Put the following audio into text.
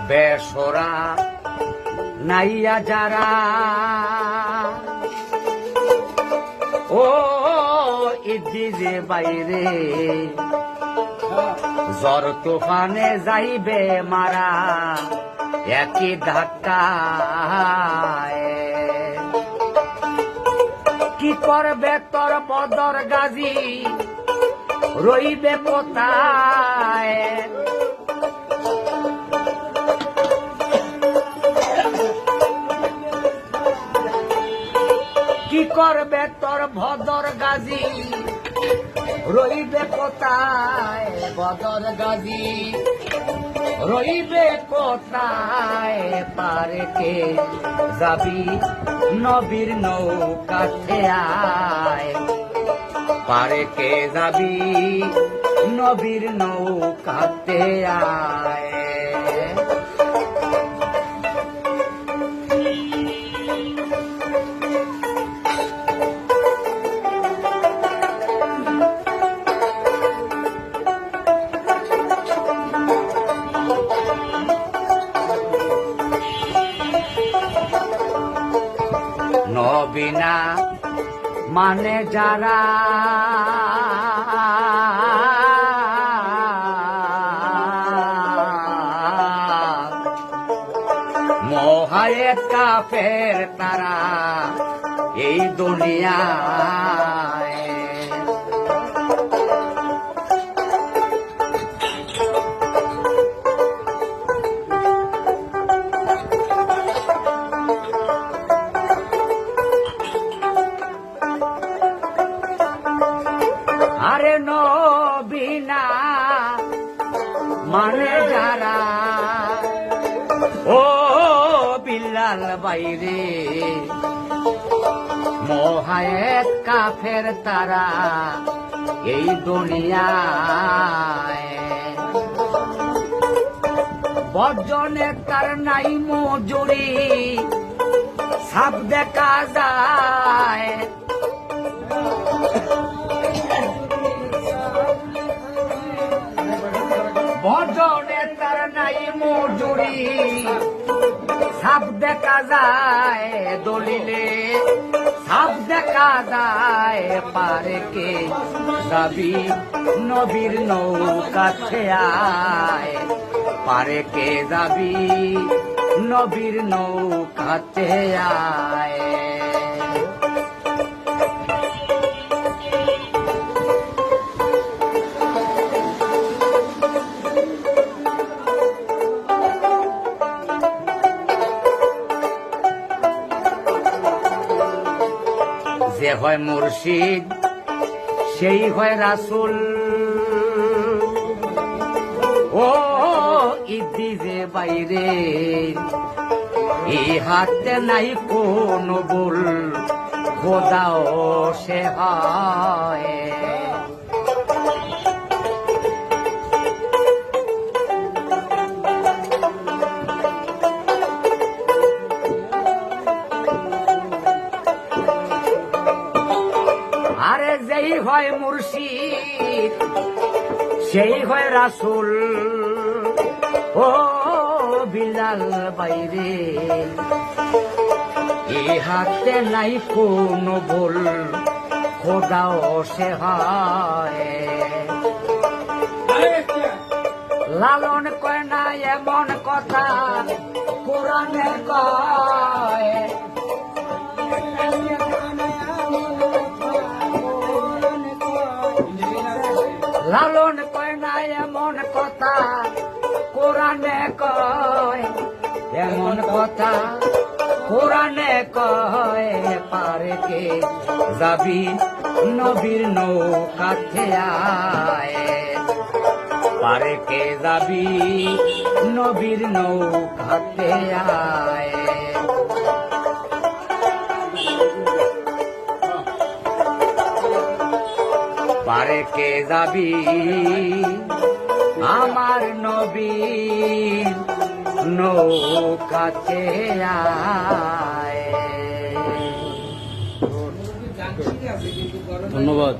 বেসরা নাইয়া যারা ও ইদিজে বাইরে জ্বর তুফানে যাইবে মারা একই ধাক্কায় কি করবে তোর বদর গাজী রইবে কোথায় কি করবে তোর ভদর গাজী রইবে কোথায় বদর গাজী রইবে কোথায় পারে কে যাবি নবীর নৌকাতে আয় পারে কে যাবি নবীর নৌকাতে আয় নবীনা মানে যারা মহায়ে কাফের তারা এই দুনিয়ায় আরে নবীনা মানে যারা ও বিল্লাল বাইরে মহায়েত কাফের তারা এই দুনিয়ায় বর্জনে তার নাই মজুরি সাপ দেখা যায় বর্জনে তার নাই মজুরি সাপ দেখা যায় দলিলে সাপ দেখা যায় পারে কে যাবি নবীর নৌকাতে আয় পারে কে যাবি নবীর নৌকাতে আয় যে হয় মুর্শিদ সেই হয় রাসূল ও ইদিজে বাইরে এই হাতে নাই কোন বল খোদাও সে হয় আরে যেই হয় মুর্শিদ সেই হয় রাসূল ও বিলাল বাইরে এই হাতে নাই কোন বল খোদাও সে হয় লালন কয় না এমন কথা কোরআনে কয় লালন কয় না এমন কথা কোরআনে কয় এমন কথা কোরআনে কয় পারে কে যাবি নবীর নৌকাতে আয় পারে কে যাবি নবীর নৌকাতে আয় পারে কে যাবি আমার নবীর নৌকাতে আয় ধন্যবাদ।